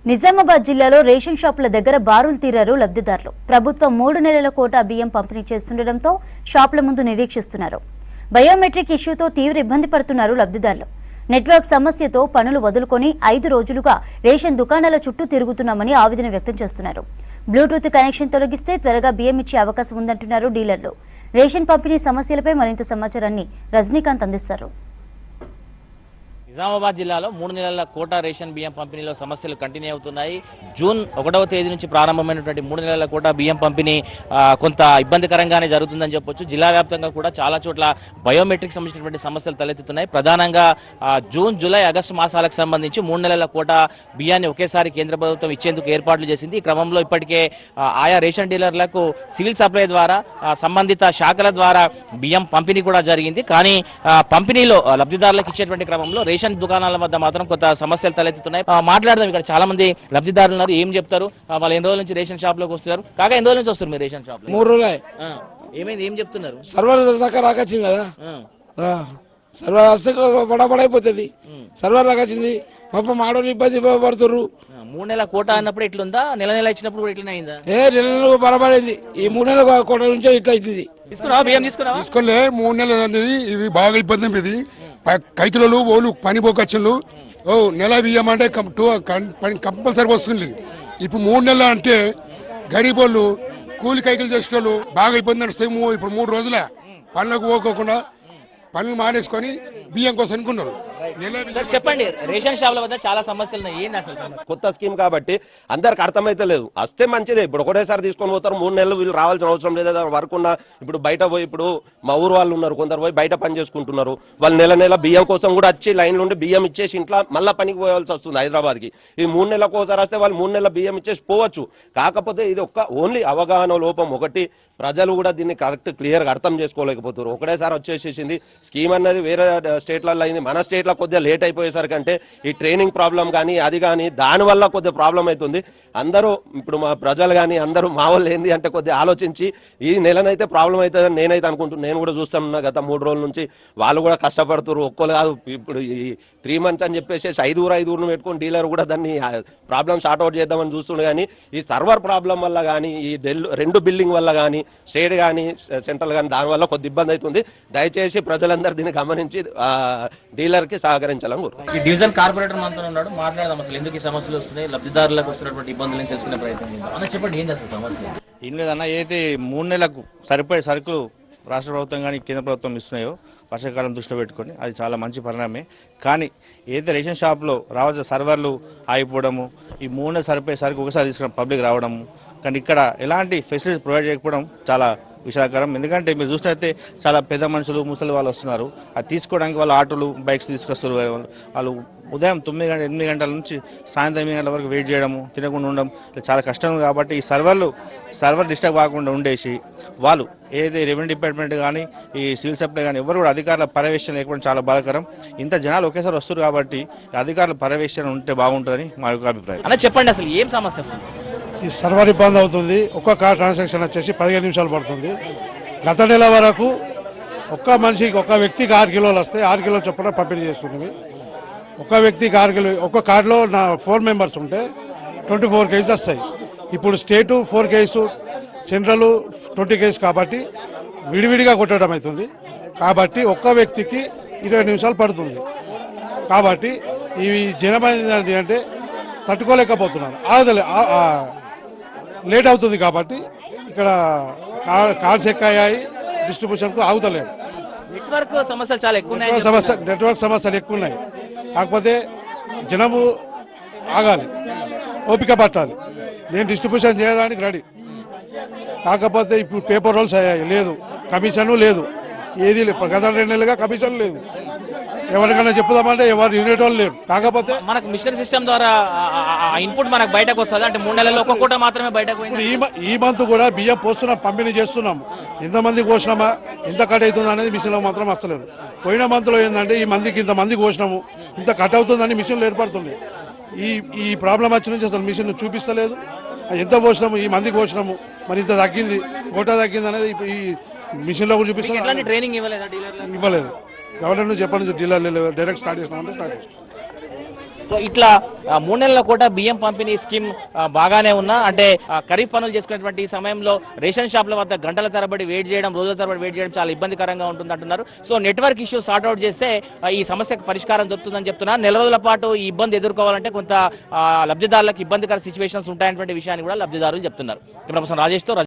నిజామాబాద్ జిల్లాలో రేషన్ షాపుల దగ్గర బారులు తీరారు లబ్ధిదారులు. ప్రభుత్వం 3 నెలల కోటా బియ్యం పంపిణీ చేస్తుండటంతో షాపుల ముందు నిరీక్షిస్తున్నారు. బయోమెట్రిక్ ఇష్యూతో తీవ్ర ఇబ్బంది పడుతున్నారు లబ్ధిదారులు. నెట్వర్క్ సమస్యతో పనులు వదులుకొని 5 రోజులుగా రేషన్ దుకాణాల చుట్టూ తిరుగుతున్నామని ఆవేదన వ్యక్తం చేస్తున్నారు. బ్లూటూత్ కనెక్షన్ తొలగిస్తే త్వరగా బియ్యం ఇచ్చే అవకాశం ఉందంటున్నారు డీలర్లు. రేషన్ పంపిణీ సమస్యలపై మరింత సమాచారాన్ని రజనీకాంత్ అందిస్తారు. నిజామాబాద్ జిల్లాలో 3 నెలల కోటా రేషన్ బియ్యం పంపిణీలో సమస్యలు కంటిన్యూ అవుతున్నాయి. జూన్ 1వ తేదీ నుంచి ప్రారంభమైనటువంటి 3 నెలల కోటా బియ్యం పంపిణీ కొంత ఇబ్బందికరంగానే జరుగుతుందని చెప్పొచ్చు. జిల్లా వ్యాప్తంగా కూడా చాలా చోట్ల బయోమెట్రిక్ సంబంధించినటువంటి సమస్యలు తలెత్తుతున్నాయి. ప్రధానంగా జూన్, జూలై, ఆగస్టు మాసాలకు సంబంధించి 3 నెలల కోటా బియ్యాన్ని ఒకేసారి కేంద్ర ప్రభుత్వం ఇచ్చేందుకు ఏర్పాట్లు చేసింది. ఈ క్రమంలో ఇప్పటికే ఆయా రేషన్ డీలర్లకు సివిల్ సప్లై ద్వారా సంబంధిత శాఖల ద్వారా బియ్యం పంపిణీ కూడా జరిగింది. కానీ పంపిణీలో లబ్ధిదారులకు ఇచ్చేటువంటి క్రమంలో రేషన్ దుకాణాల వద్ద మాత్రం కొంత సమస్యలు తలెత్తుతున్నాయి. మాట్లాడదాం. ఇక్కడ చాలా మంది లబ్ధిదారులు ఉన్నారు. ఏం చెప్తారు? వాళ్ళు ఎన్ని రోజుల నుంచి రేషన్ షాప్ లోకి వస్తున్నారు? కాగా ఎన్ని రోజుల నుంచి వస్తారు మీరు రేషన్ షాప్ లో? 3 రోజులే. ఏమైంది? ఏం చెప్తున్నారు? సర్వర్ దాకా రాకొచ్చింది కదా, సర్వర్ వస్తే బడబడైపోతుంది. సర్వర్ రాకొచ్చింది, పాపం ఆడోళ్ళు ఇబ్బంది పడుతుర్రు. 3 నెలల కోటా అన్నప్పుడు ఇట్లుందా? నెల నెల ఇచ్చినప్పుడు కూడా ఇట్లనే అయిందా? నెల నెలలు బరబడింది. ఈ 3 నెలల కోట నుంచే ఇట్లా అవుతుంది. తీసుకున్నావా బియ్యం? తీసుకున్నావా? తీసుకోలే. 3 నెలలు అనేది ఇవి బాగా ఇబ్బంది. ఇది కైకిలలో ఓలు పని పోకొచ్చులు. నెల బియ్యం అంటే కంపల్సరీ వస్తుంది. ఇప్పుడు 3 నెలలు అంటే గరీబ్ వాళ్ళు కూలి కైకిలు చేసే వాళ్ళు బాగా ఇబ్బంది నడుస్తాయి. ఇప్పుడు 3 రోజులే పనులకు పోకోకుండా పనులు మానేసుకొని బియ్యం కోసం అనుకున్నారు. చెప్పండి, రేషన్ షాపుల వద్ద చాలా సమస్యలు ఉన్నాయి. ఏంటి అసలు? కొత్త స్కీమ్ కాబట్టి అందరికి అర్థమైతే లేదు. వస్తే మంచిదే. ఇప్పుడు ఒకటేసారి తీసుకొని పోతారు. 3 నెలలు వీళ్ళు రావాల్సిన అవసరం లేదా? వర్క్ ఉన్న ఇప్పుడు బయట పోయి, ఇప్పుడు మా ఊరు వాళ్ళు ఉన్నారు, కొందరు పోయి బయట పని చేసుకుంటున్నారు. వాళ్ళు నెల నెల బియ్యం కోసం కూడా వచ్చి లైన్లో ఉండి బియ్యం ఇచ్చేసి ఇంట్లో మళ్ళీ పనికి పోవాల్సి వస్తుంది హైదరాబాద్కి. ఈ 3 నెలలకు ఒకసారి వస్తే వాళ్ళు 3 నెలల బియ్యం ఇచ్చేసి పోవచ్చు. కాకపోతే ఇది ఓన్లీ అవగాహన లోపం ఒకటి. ప్రజలు కూడా దీన్ని కరెక్ట్ క్లియర్గా అర్థం చేసుకోలేకపోతారు. ఒకటేసారి వచ్చేసేసింది. స్కీమ్ అన్నది వేరే స్టేట్లలో అయింది, మన స్టేట్లో కొద్దిగా లేట్ అయిపోయేసరికి అంటే ఈ ట్రైనింగ్ ప్రాబ్లం కానీ అది కానీ దానివల్ల కొద్దిగా ప్రాబ్లం అవుతుంది. అందరూ ఇప్పుడు మా ప్రజలు కానీ అందరూ మా వాళ్ళు ఏంది అంటే కొద్దిగా ఆలోచించి ఈ నెలనైతే ప్రాబ్లం అవుతుందని నేనైతే అనుకుంటున్నాను. నేను కూడా చూస్తున్నా గత 3 రోజుల నుంచి వాళ్ళు కూడా కష్టపడుతున్నారు. ఒక్కరు కాదు, ఇప్పుడు ఈ 3 months అని చెప్పేసి 5 పెట్టుకొని డీలర్ కూడా దాన్ని ప్రాబ్లం షార్ట్అవుట్ చేద్దామని చూస్తుండే. కానీ ఈ సర్వర్ ప్రాబ్లం వల్ల కానీ ఈ 2 బిల్డింగ్ వల్ల కానీ స్టేట్ కానీ సెంట్రల్ కానీ దానివల్ల కొద్ది ఇబ్బంది అవుతుంది. దయచేసి ప్రజలందరూ దీన్ని గమనించి డీలర్కి సహకరించాలని కోరుకుంటున్నాను. ఈ డివిజన్ కార్పొరేటర్ మనతో ఉన్నాడు, మాట్లాడదాం. అసలు ఎందుకు ఈ సమస్యలు వస్తున్నాయి, లబ్ధిదారులకు వస్తున్నటువంటి ఇబ్బందులను తెలుసుకునే ప్రయత్నం చేద్దాం. అన్న చెప్పండి, ఏం చేస్తారు సమస్య? ఏం లేదన్న, ఏదైతే 3 నెలలకు సరిపోయే సరుకులు రాష్ట్ర ప్రభుత్వం కానీ కేంద్ర ప్రభుత్వం ఇస్తున్నాయో వర్షాకాలం దృష్టిలో పెట్టుకొని అది చాలా మంచి పరిణామమే. కానీ ఏదైతే రేషన్ షాప్లో రావాల్సిన సర్వర్లు ఆగిపోవడము, ఈ 3 నెలలు సరిపోయే సరుకు ఒకసారి తీసుకుని పబ్లిక్ రావడము, కానీ ఇక్కడ ఎలాంటి ఫెసిలిటీస్ ప్రొవైడ్ చేయకపోవడం చాలా విషాదకరం. ఎందుకంటే మీరు చూసినట్టే చాలా పెద్ద మనుషులు, ముసలి వాళ్ళు వస్తున్నారు. అది తీసుకోవడానికి వాళ్ళు ఆటోలు, బైక్స్ తీసుకొస్తారు. వాళ్ళు ఉదయం 8 గంటల నుంచి సాయంత్రం 8 గంటల వరకు వెయిట్ చేయడము, తినకుండా ఉండడం చాలా కష్టం. కాబట్టి ఈ సర్వర్ డిస్టర్బ్ కాకుండా ఉండేసి వాళ్ళు ఏదైతే రెవెన్యూ డిపార్ట్మెంట్ కానీ ఈ సివిల్ సప్లై కానీ ఎవరు కూడా అధికారుల పర్యవేక్షణ లేకపోవడం చాలా బాధాకరం. ఇంత జనాలు ఒకేసారి వస్తారు కాబట్టి అధికారుల పర్యవేక్షణ ఉంటే బాగుంటుందని మా యొక్క అభిప్రాయం. అన్న చెప్పండి, అసలు ఏం సమస్య? ఈ సర్వర్ ఇబ్బంది అవుతుంది. ఒక్క కార్ ట్రాన్సాక్షన్ వచ్చేసి 15 నిమిషాలు పడుతుంది. గత నెల వరకు ఒక్క మనిషికి, ఒక్క వ్యక్తికి 6 కిలోలు వస్తే 6 కిలోలు చొప్పున పంపిణీ చేస్తున్నవి. ఒక వ్యక్తికి 6 కిలో, ఒక్క కార్డులో 4 మెంబర్స్ ఉంటే 24 kgs వస్తాయి. ఇప్పుడు స్టేటు 4 kgs, సెంట్రల్ 20 kgs కాబట్టి విడివిడిగా కొట్టడం అవుతుంది. కాబట్టి ఒక్క వ్యక్తికి 20 నిమిషాలు పడుతుంది. కాబట్టి ఇవి జనమైంది అంటే తట్టుకోలేకపోతున్నారు. లేట్ అవుతుంది. కాబట్టి ఇక్కడ కార్డ్స్ ఎక్కాయి, డిస్ట్రిబ్యూషన్కు ఆగుతలేదు. నెట్వర్క్ సమస్యలు చాలా ఎక్కువ ఉన్నాయి. నెట్వర్క్ సమస్యలు ఎక్కువ ఉన్నాయి. కాకపోతే జనము ఆగాలి, ఓపిక పట్టాలి. నేను డిస్ట్రిబ్యూషన్ చేయడానికి రెడీ. కాకపోతే ఇప్పుడు పేపర్ రోల్స్ అయ్యాయి, లేదు కమిషను లేదు, ఏది లేదు. గత 2 నెలలుగా కమిషన్ లేదు. ఎవరికైనా చెప్పుదామంటే ఎవరు యూనిట్ లేరు. కాకపోతే మనకు మిషన్ సిస్టమ్ ద్వారా ఇన్పుట్ మనకు బయటకు వస్తుంది. అంటే 3 నెలల్లో ఒక్క కోట మాత్రమే బయటకు. ఈ మంత్ కూడా బియ్యం పోస్తున్నాం, పంపిణీ చేస్తున్నాము. ఎంతమంది కోసినామా, ఎంత కట్ అవుతుంది అనేది మిషన్లో మాత్రం వస్తలేదు. పోయిన మంత్లో ఏంటంటే ఈ మందికి ఇంతమంది కోసినాము, ఇంత కట్ అవుతుందని మిషన్లు ఏర్పడుతుంది. ఈ ప్రాబ్లం వచ్చి నుంచి అసలు మిషన్ చూపిస్తలేదు. ఎంత పోసినాము, ఈ మంది కోసినాము, మరి ఇంత తగ్గింది, కోటా తగ్గింది అనేది ఈ మిషన్లో కూడా చూపిస్తాను. ట్రైనింగ్ ఇవ్వలేదు. గవర్నమెంట్ నుంచి చెప్పండి, డీలర్ డైరెక్ట్ స్టార్ట్ చేసినామంటే స్టార్ట్ చేస్తాం. సో ఇట్లా 3 నెలల కోట బియ్యం పంపిణీ స్కీమ్ బాగానే ఉన్నా అంటే ఖరీఫ్ పనులు చేసుకునేటువంటి సమయంలో రేషన్ షాప్ల వద్ద గంటల తరబడి వెయిట్ చేయడం, రోజుల తరబడి వెయిట్ చేయడం చాలా ఇబ్బందికరంగా ఉంటుంది అంటున్నారు. So network issue sort out చేస్తే ఈ సమస్యకు పరిష్కారం దొరుకుతుందని చెప్తున్నారు. నెల రోజుల పాటు ఈ ఇబ్బంది ఎదుర్కోవాలంటే కొంత లబ్ధిదారులకు ఇబ్బందికర సిచ్యువేషన్స్ ఉంటాయనేటువంటి విషయాన్ని కూడా లబ్ధిదారులు చెప్తున్నారు. Camera person రాజేష్తో